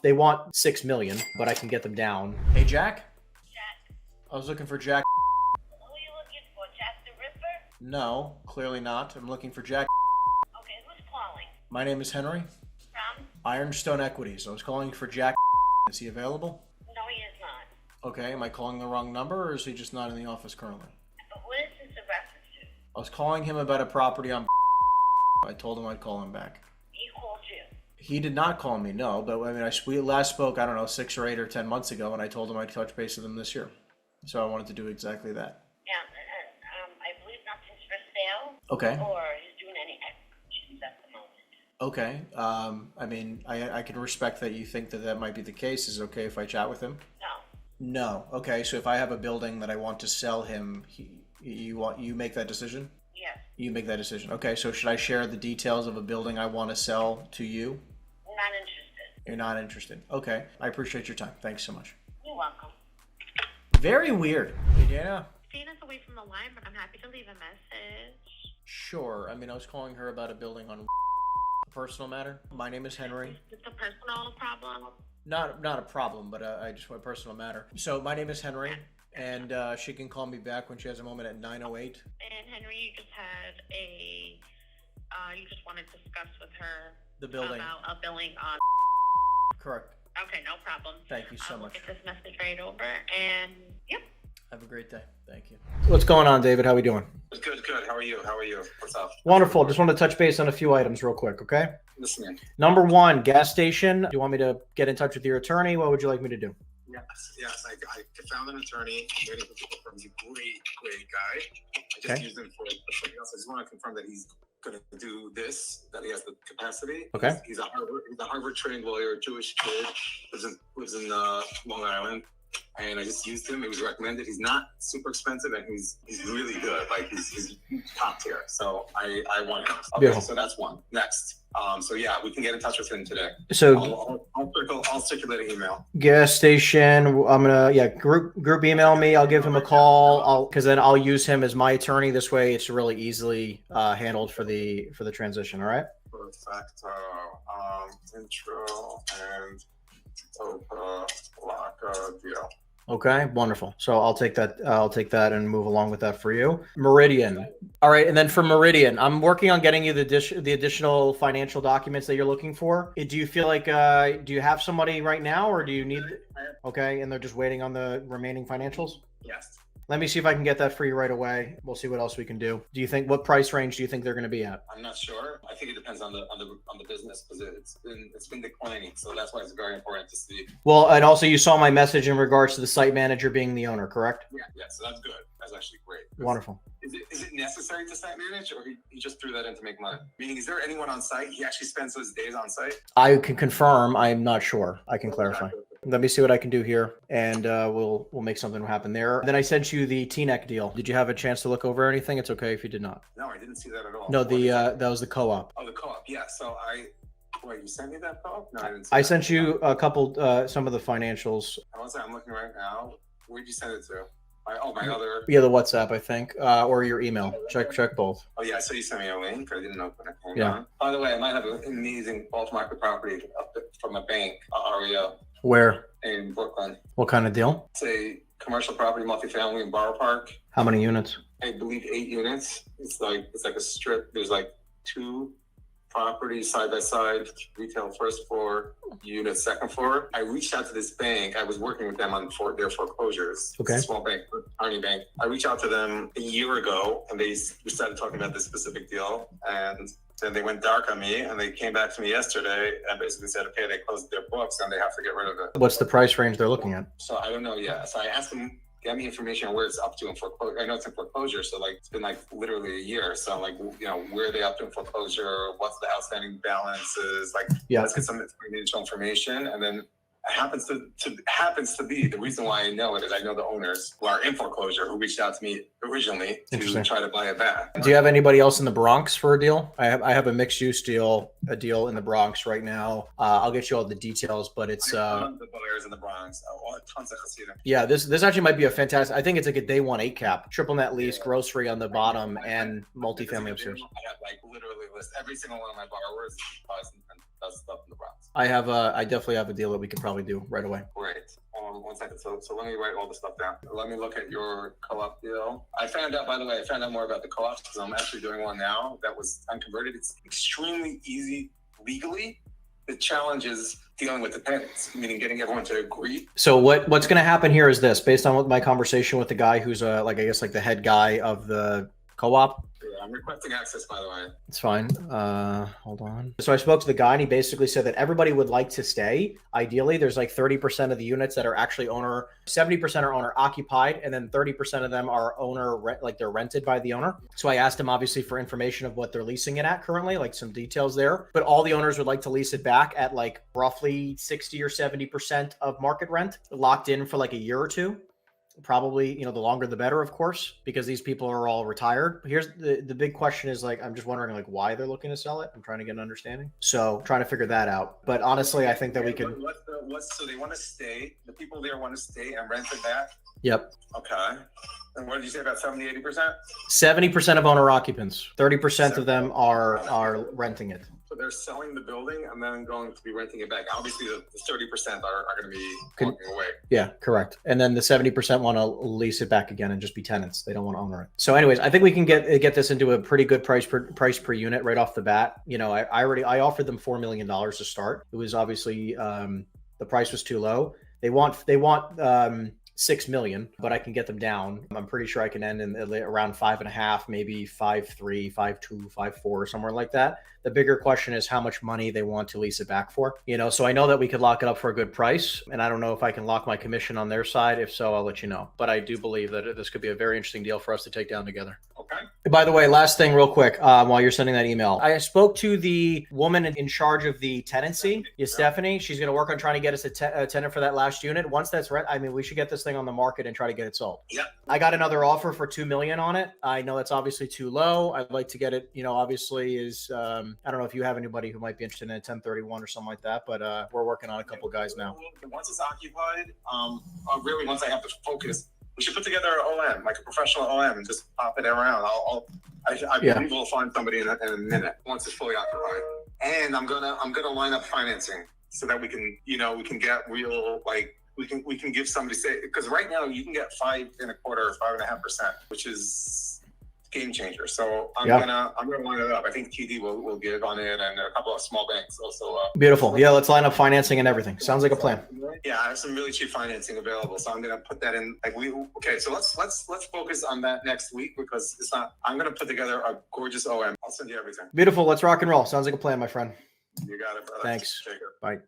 They want 6 million, but I can get them down. Hey, Jack? Jack. I was looking for Jack. Who are you looking for? Jack the Ripper? No, clearly not. I'm looking for Jack. Okay, who's calling? My name is Henry. From? Ironstone Equities. I was calling for Jack. Is he available? No, he is not. Okay, am I calling the wrong number, or is he just not in the office currently? But what is this a reference to? I was calling him about a property on. I told him I'd call him back. He called you. He did not call me, no, but I mean, we last spoke, I don't know, 6 or 8 or 10 months ago, and I told him I'd touch base with him this year. So I wanted to do exactly that. Yeah, I believe nothing's for sale. Okay. Or he's doing any acquisitions at the moment. Okay. I mean, I can respect that you think that that might be the case. Is it okay if I chat with him? No. No. Okay, so if I have a building that I want to sell him, you make that decision? Yes. You make that decision. Okay, so should I share the details of a building I want to sell to you? Not interested. You're not interested. Okay. I appreciate your time. Thanks so much. You're welcome. Very weird. Yeah. Dana's away from the line, but I'm happy to leave a message. Sure. I mean, I was calling her about a building on a personal matter. My name is Henry. It's a personal problem. Not a problem, but I just want a personal matter. So my name is Henry, and she can call me back when she has a moment at 9:08. And Henry, you just had you just wanted to discuss with her The building. about a billing on. Correct. Okay, no problem. Thank you so We'll much. get this message right over, and yep. Have a great day. Thank you. What's going on, David? How we doing? Good. How are you? What's up? Wonderful. Just want to touch base on a few items real quick, okay? Listening. Number one, gas station. Do you want me to get in touch with your attorney? What would you like me to do? Yes. I found an attorney. Waiting for him. He's a great guy. I just Okay. used him for something else. I just want to confirm that he's going to do this, that he has the capacity. Okay. He's a Harvard trained lawyer, Jewish kid, lives in Long Island. And I just used him. It was recommended. He's not super expensive, and he's really good. Like he's top tier. So I want him. Okay, Beautiful. so that's one. Next. So yeah, we can get in touch with him today. So I'll circulate an email. gas station. I'm gonna group email me. I'll give him a call. Because then I'll use him as my attorney. This way, it's really easily handled for the transition. All right. Perfecto. Intro and Topa Laka deal. Okay, wonderful. So I'll take that and move along with that for you. Meridian. All right, and then for Meridian, I'm working on getting you the additional financial documents that you're looking for. Do you feel like do you have somebody right now, or do you need? Okay, and they're just waiting on the remaining financials? Yes. Let me see if I can get that for you right away. We'll see what else we can do. Do you think what price range do you think they're going to be at? I'm not sure. I think it depends on the business, because it's been declining, so that's why it's very important to see. Well, and also you saw my message in regards to the site manager being the owner, correct? Yeah. So that's good. That's actually great. Wonderful. Is it necessary to site manage, or he just threw that in to make money? Meaning, is there anyone on site? He actually spends his days on site? I can confirm. I'm not sure. I can clarify. Let me see what I can do here, and we'll make something happen there. Then I sent you the T-Neck deal. Did you have a chance to look over anything? It's okay if you did not. No, I didn't see that at all. No, that was the co-op. Oh, the co-op. Yeah. So wait, you sent me that co-op? No, I didn't see I that. sent you a couple, some of the financials. I'm looking right now. Where'd you send it to? My other. Yeah, the WhatsApp, I think, or your email. Check both. Oh yeah, so you sent me a link. I didn't open it. Hang Yeah. on. By the way, I might have an amazing off-market property from a bank, REO, Where? in Brooklyn. What kind of deal? It's a commercial property, multifamily in Borough Park. How many units? I believe 8 units. It's like a strip. There's like 2 properties side by side, retail first floor, unit second floor. I reached out to this bank. I was working with them on their foreclosures. Okay. It's a small bank, tiny bank. I reached out to them a year ago, and we started talking about this specific deal. And then they went dark on me, and they came back to me yesterday and basically said, okay, they closed their books and they have to get rid of it. What's the price range they're looking at? So I don't know yet. So I asked them, get me information on where it's up to in foreclosure. I know it's in foreclosure, so like it's been like literally a year. So like, where are they up to in foreclosure? What's the outstanding balances? Like, Yeah. let's get some initial information, and then happens to be the reason why I know it is I know the owners who are in foreclosure who reached out to me originally to try to buy it back. Do you have anybody else in the Bronx for a deal? I have a mixed use deal, in the Bronx right now. I'll get you all the details, but it's the buyers in the Bronx, tons of Hasidim. yeah, this actually might be a fantastic. I think it's like a day 1 8 cap, triple net lease, grocery on the bottom, and multifamily upstairs. I have like literally list every single one of my borrowers buys does stuff in the Bronx. I definitely have a deal that we could probably do right away. Great. 1 second. So let me write all the stuff down. Let me look at your co-op deal. I found out, by the way, more about the co-ops because I'm actually doing one now that was unconverted. It's extremely easy legally. The challenge is dealing with the tenants, meaning getting everyone to agree. So what's going to happen here is this, based on my conversation with the guy who's like, I guess like the head guy of the co-op. Yeah, I'm requesting access, by the way. It's fine. Hold on. So I spoke to the guy and he basically said that everybody would like to stay. Ideally, there's like 30% of the units that are actually 70% are owner occupied, and then 30% of them are like they're rented by the owner. So I asked him obviously for information of what they're leasing it at currently, like some details there. But all the owners would like to lease it back at like roughly 60 or 70% of market rent, locked in for like a year or two. Probably, the longer the better, of course, because these people are all retired. But here's the big question is like, I'm just wondering like why they're looking to sell it. I'm trying to get an understanding. So trying to figure that out. But honestly, I think that we can. So they want to stay, the people there want to stay and rent it back? Yep. Okay. And what did you say about 70, 80%? 70% of owner occupants. 30% of them are renting it. So they're selling the building and then going to be renting it back. Obviously, the 30% are going to be walking away. Yeah, correct. And then the 70% want to lease it back again and just be tenants. They don't want to own it. So anyways, I think we can get this into a pretty good price per unit right off the bat. I offered them $4 million to start. It was obviously the price was too low. They want 6 million, but I can get them down. I'm pretty sure I can end in around 5.5, maybe 5.3, 5.2, 5.4, somewhere like that. The bigger question is how much money they want to lease it back for. So I know that we could lock it up for a good price, and I don't know if I can lock my commission on their side. If so, I'll let you know. But I do believe that this could be a very interesting deal for us to take down together. Okay. By the way, last thing real quick, while you're sending that email, I spoke to the woman in charge of the tenancy, Stephanie. She's going to work on trying to get us a tenant for that last unit. Once that's rent, we should get this thing on the market and try to get it sold. Yep. I got another offer for $2 million on it. I know that's obviously too low. I'd like to get it, obviously is, I don't know if you have anybody who might be interested in a 1031 or something like that, but we're working on a couple guys now. Once it's occupied, really once I have to focus, we should put together an OM, like a professional OM, and just pop it around. I believe we'll find somebody in a minute once it's fully occupied. And I'm gonna line up financing so that we can get real, like we can give somebody, say, because right now you can get 5.25% or 5.5%, which is game changer. So I'm gonna line it up. I think TD will give on it, and a couple of small banks also. Beautiful. Yeah, let's line up financing and everything. Sounds like a plan. Yeah, I have some really cheap financing available, so I'm gonna put that in. So let's focus on that next week because it's not. I'm gonna put together a gorgeous OM. I'll send you everything. Beautiful. Let's rock and roll. Sounds like a plan, my friend. You got it, brother. Thanks. Take care. Bye.